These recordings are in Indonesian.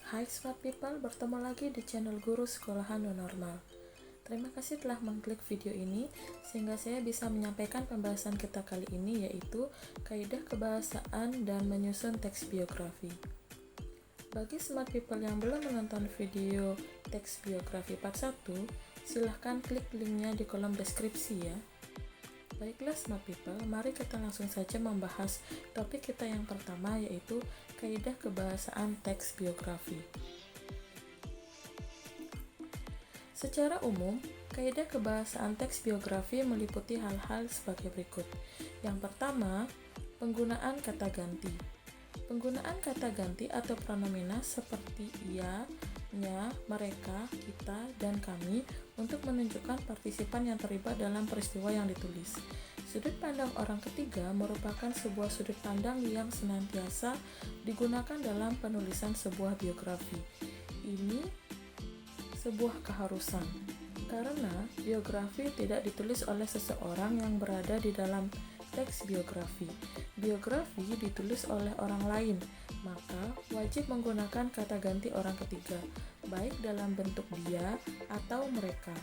Hai Smart People, bertemu lagi di channel Guru Sekolahan Non Normal. Terima kasih telah mengklik video ini sehingga saya bisa menyampaikan pembahasan kita kali ini, yaitu kaidah kebahasaan dan menyusun teks biografi. Bagi Smart People yang belum menonton video teks biografi part 1, silahkan klik linknya di kolom deskripsi ya. Baiklah Smart People, mari kita langsung saja membahas topik kita yang pertama, yaitu kaidah kebahasaan teks biografi. Secara umum, kaidah kebahasaan teks biografi meliputi hal-hal sebagai berikut. Yang pertama, penggunaan kata ganti. Penggunaan kata ganti atau pronomina seperti ia, nya, mereka, kita, dan kami untuk menunjukkan partisipan yang terlibat dalam peristiwa yang ditulis. Sudut pandang orang ketiga merupakan sebuah sudut pandang yang senantiasa digunakan dalam penulisan sebuah biografi. Ini sebuah keharusan, karena biografi tidak ditulis oleh seseorang yang berada di dalam teks biografi. Biografi ditulis oleh orang lain, maka wajib menggunakan kata ganti orang ketiga, baik dalam bentuk dia atau mereka.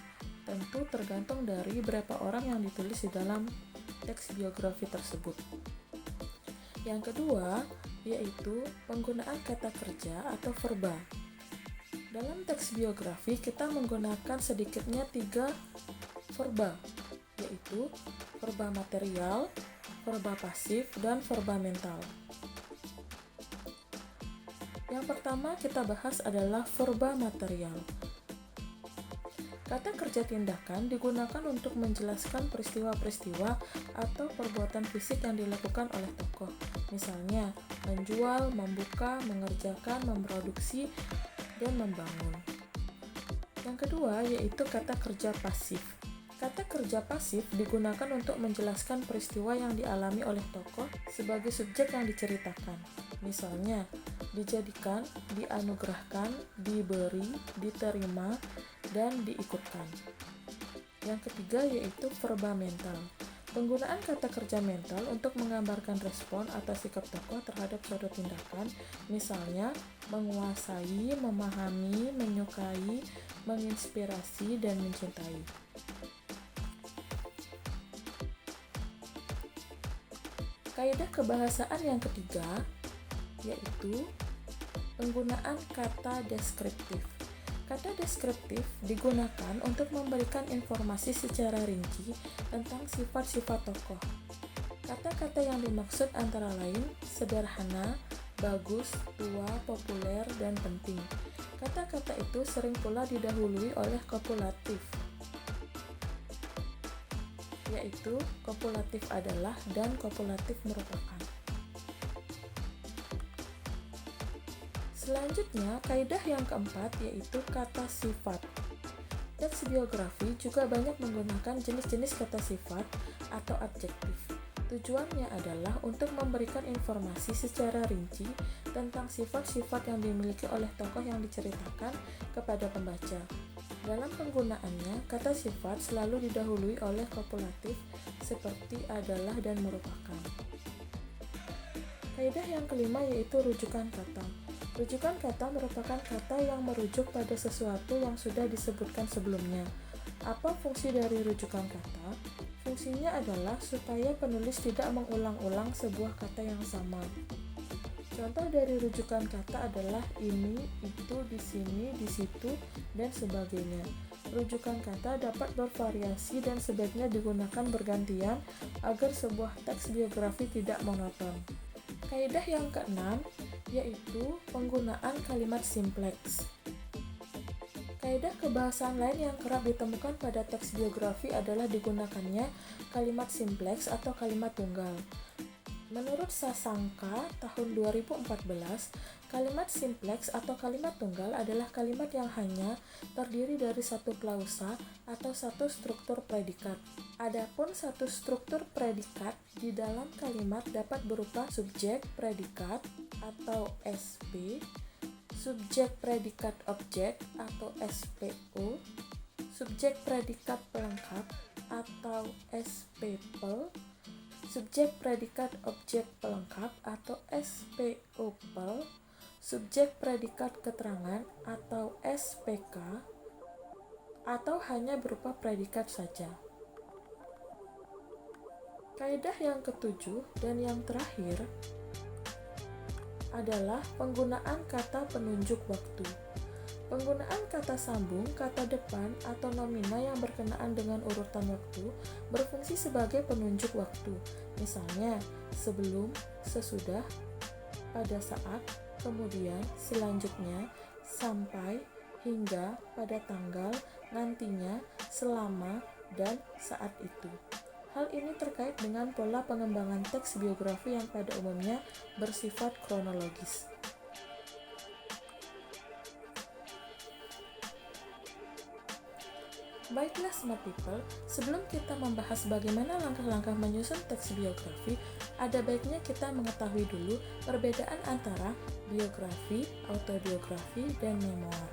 Tentu tergantung dari berapa orang yang ditulis di dalam teks biografi tersebut. Yang kedua, yaitu penggunaan kata kerja atau verba. Dalam teks biografi, kita menggunakan sedikitnya 3 verba, yaitu verba material, verba pasif, dan verba mental. Yang pertama kita bahas adalah verba material. Kata kerja tindakan digunakan untuk menjelaskan peristiwa-peristiwa atau perbuatan fisik yang dilakukan oleh tokoh. Misalnya, menjual, membuka, mengerjakan, memproduksi, dan membangun. Yang kedua yaitu kata kerja pasif. Kata kerja pasif digunakan untuk menjelaskan peristiwa yang dialami oleh tokoh sebagai subjek yang diceritakan. Misalnya, dijadikan, dianugerahkan, diberi, diterima, dan diikutkan. Yang ketiga yaitu verba mental. Penggunaan kata kerja mental untuk menggambarkan respon atau sikap tokoh terhadap suatu tindakan, misalnya menguasai, memahami, menyukai, menginspirasi, dan mencintai. Kaidah kebahasaan yang ketiga yaitu penggunaan kata deskriptif. Kata deskriptif digunakan untuk memberikan informasi secara rinci tentang sifat-sifat tokoh. Kata-kata yang dimaksud antara lain sederhana, bagus, tua, populer, dan penting. Kata-kata itu sering pula didahului oleh kopulatif, yaitu kopulatif adalah dan kopulatif merupakan. Selanjutnya, kaidah yang keempat yaitu kata sifat. Teks biografi juga banyak menggunakan jenis-jenis kata sifat atau adjektif. Tujuannya adalah untuk memberikan informasi secara rinci tentang sifat-sifat yang dimiliki oleh tokoh yang diceritakan kepada pembaca. Dalam penggunaannya, kata sifat selalu didahului oleh kopulatif seperti adalah dan merupakan. Kaidah yang kelima yaitu rujukan kata. Rujukan kata merupakan kata yang merujuk pada sesuatu yang sudah disebutkan sebelumnya. Apa fungsi dari rujukan kata? Fungsinya adalah supaya penulis tidak mengulang-ulang sebuah kata yang sama. Contoh dari rujukan kata adalah ini, itu, di sini, di situ, dan sebagainya. Rujukan kata dapat bervariasi dan sebaiknya digunakan bergantian agar sebuah teks biografi tidak monoton. Kaidah yang keenam yaitu penggunaan kalimat simpleks. Kaidah kebahasaan lain yang kerap ditemukan pada teks biografi adalah digunakannya kalimat simpleks atau kalimat tunggal. Menurut Sasangka tahun 2014, kalimat simpleks atau kalimat tunggal adalah kalimat yang hanya terdiri dari satu klausa atau satu struktur predikat. Adapun satu struktur predikat di dalam kalimat dapat berupa subjek predikat atau SP, subjek predikat objek atau SPO, subjek predikat pelengkap atau SPPL, subjek predikat objek pelengkap atau SPOPL, subjek predikat keterangan atau SPK, atau hanya berupa predikat saja. Kaidah yang ketujuh dan yang terakhir adalah penggunaan kata penunjuk waktu. Penggunaan kata sambung, kata depan, atau nomina yang berkenaan dengan urutan waktu berfungsi sebagai penunjuk waktu. Misalnya, sebelum, sesudah, pada saat, kemudian, selanjutnya, sampai, hingga, pada tanggal, nantinya, selama, dan saat itu. Hal ini terkait dengan pola pengembangan teks biografi yang pada umumnya bersifat kronologis. Baiklah Smart People, sebelum kita membahas bagaimana langkah-langkah menyusun teks biografi, ada baiknya kita mengetahui dulu perbedaan antara biografi, autobiografi, dan memoir.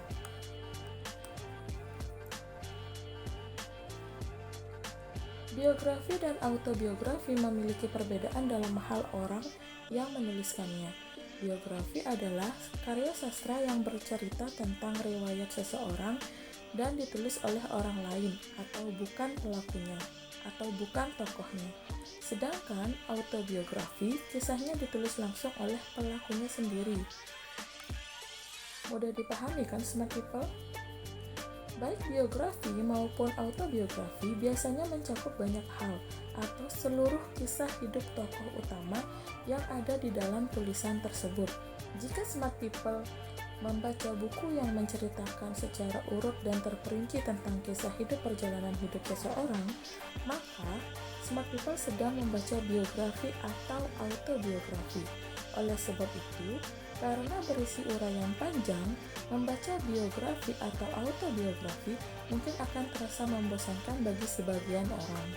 Biografi dan autobiografi memiliki perbedaan dalam hal orang yang menuliskannya. Biografi adalah karya sastra yang bercerita tentang riwayat seseorang dan ditulis oleh orang lain atau bukan pelakunya atau bukan tokohnya. Sedangkan autobiografi kisahnya ditulis langsung oleh pelakunya sendiri. Mudah dipahami kan Smart People? Baik biografi maupun autobiografi biasanya mencakup banyak hal atau seluruh kisah hidup tokoh utama yang ada di dalam tulisan tersebut. Jika Smart People membaca buku yang menceritakan secara urut dan terperinci tentang kisah hidup perjalanan hidup seseorang, maka Smart People sedang membaca biografi atau autobiografi. Oleh sebab itu, karena berisi uraian panjang, membaca biografi atau autobiografi mungkin akan terasa membosankan bagi sebagian orang.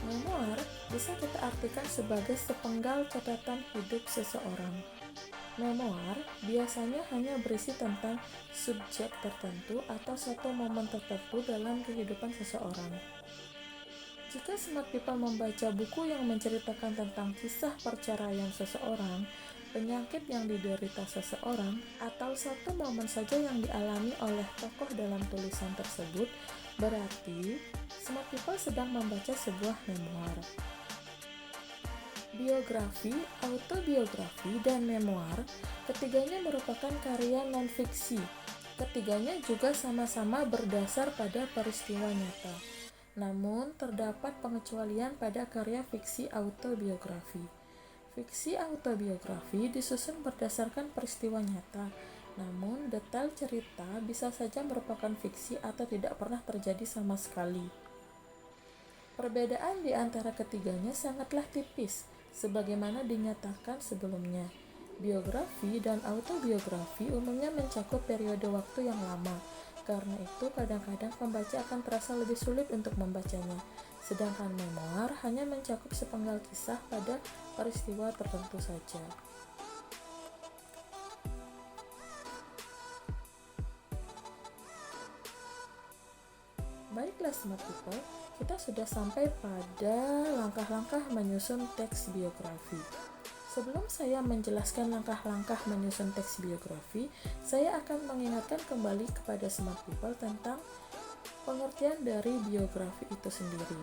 Memoir bisa kita artikan sebagai sepenggal catatan hidup seseorang. Memoir biasanya hanya berisi tentang subjek tertentu atau satu momen tertentu dalam kehidupan seseorang. Jika Smart People membaca buku yang menceritakan tentang kisah perceraian seseorang, penyakit yang diderita seseorang, atau satu momen saja yang dialami oleh tokoh dalam tulisan tersebut, berarti Smart People sedang membaca sebuah memoir. Biografi, autobiografi, dan memoir, ketiganya merupakan karya non-fiksi. Ketiganya juga sama-sama berdasar pada peristiwa nyata. Namun, terdapat pengecualian pada karya fiksi autobiografi. Fiksi autobiografi disusun berdasarkan peristiwa nyata, namun detail cerita bisa saja merupakan fiksi atau tidak pernah terjadi sama sekali. Perbedaan di antara ketiganya sangatlah tipis, sebagaimana dinyatakan sebelumnya. Biografi dan autobiografi umumnya mencakup periode waktu yang lama. Karena itu, kadang-kadang pembaca akan terasa lebih sulit untuk membacanya. Sedangkan memoir hanya mencakup sepenggal kisah pada peristiwa tertentu saja. Baiklah Smart People, kita sudah sampai pada langkah-langkah menyusun teks biografi. Sebelum saya menjelaskan langkah-langkah menyusun teks biografi, saya akan mengingatkan kembali kepada Smart People tentang pengertian dari biografi itu sendiri.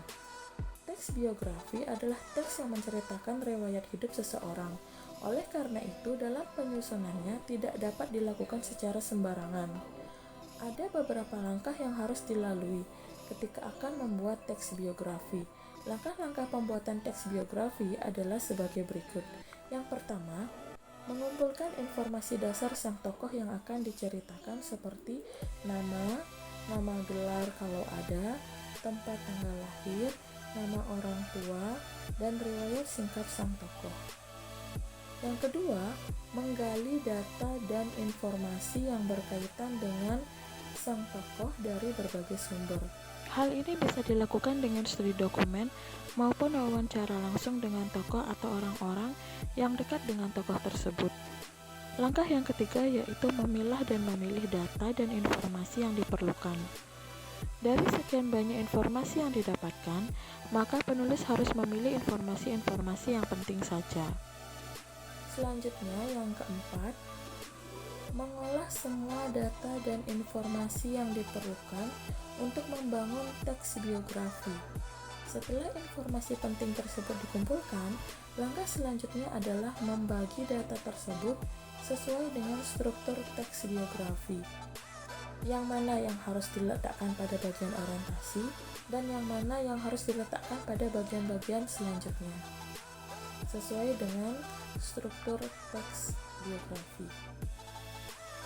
Teks biografi adalah teks yang menceritakan riwayat hidup seseorang. Oleh karena itu, dalam penyusunannya tidak dapat dilakukan secara sembarangan. Ada beberapa langkah yang harus dilalui ketika akan membuat teks biografi. Langkah-langkah pembuatan teks biografi adalah sebagai berikut. Yang pertama, mengumpulkan informasi dasar sang tokoh yang akan diceritakan seperti nama gelar kalau ada, tempat tanggal lahir, nama orang tua, dan riwayat singkat sang tokoh. Yang kedua, menggali data dan informasi yang berkaitan dengan sang tokoh dari berbagai sumber. Hal ini bisa dilakukan dengan studi dokumen maupun wawancara langsung dengan tokoh atau orang-orang yang dekat dengan tokoh tersebut. Langkah yang ketiga yaitu memilah dan memilih data dan informasi yang diperlukan. Dari sekian banyak informasi yang didapatkan, maka penulis harus memilih informasi-informasi yang penting saja. Selanjutnya yang keempat, mengolah semua data dan informasi yang diperlukan untuk membangun teks biografi. Setelah informasi penting tersebut dikumpulkan, langkah selanjutnya adalah membagi data tersebut sesuai dengan struktur teks biografi. Yang mana yang harus diletakkan pada bagian orientasi dan yang mana yang harus diletakkan pada bagian-bagian selanjutnya, sesuai dengan struktur teks biografi.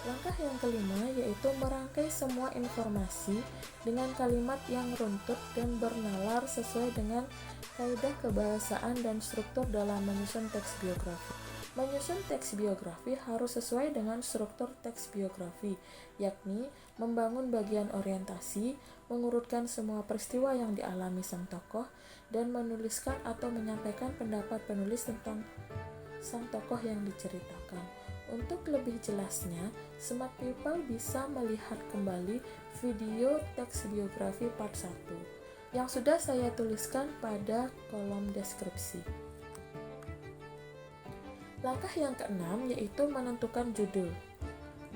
Langkah yang kelima yaitu merangkai semua informasi dengan kalimat yang runtut dan bernalar sesuai dengan kaidah kebahasaan dan struktur dalam menyusun teks biografi. Menyusun teks biografi harus sesuai dengan struktur teks biografi, yakni membangun bagian orientasi, mengurutkan semua peristiwa yang dialami sang tokoh, dan menuliskan atau menyampaikan pendapat penulis tentang sang tokoh yang diceritakan. Untuk lebih jelasnya, Smart People bisa melihat kembali video teks biografi part 1 yang sudah saya tuliskan pada kolom deskripsi. Langkah yang keenam yaitu menentukan judul.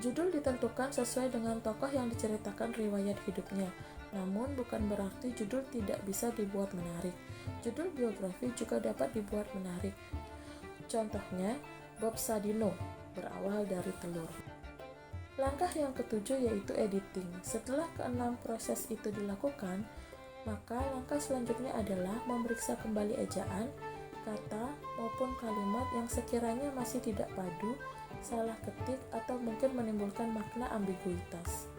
Judul ditentukan sesuai dengan tokoh yang diceritakan riwayat hidupnya, namun bukan berarti judul tidak bisa dibuat menarik. Judul biografi juga dapat dibuat menarik. Contohnya, Bob Sadino, berawal dari telur. Langkah yang ketujuh yaitu editing. Setelah keenam proses itu dilakukan, maka langkah selanjutnya adalah memeriksa kembali ejaan, kata, maupun kalimat yang sekiranya masih tidak padu, salah ketik, atau mungkin menimbulkan makna ambiguitas.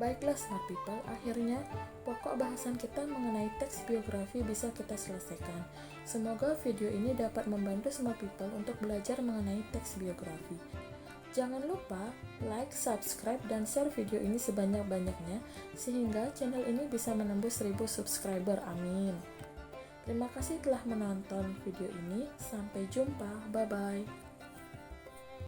Baiklah Smart People, akhirnya pokok bahasan kita mengenai teks biografi bisa kita selesaikan. Semoga video ini dapat membantu Smart People untuk belajar mengenai teks biografi. Jangan lupa like, subscribe, dan share video ini sebanyak-banyaknya sehingga channel ini bisa menembus 1000 subscriber. Amin. Terima kasih telah menonton video ini. Sampai jumpa. Bye-bye.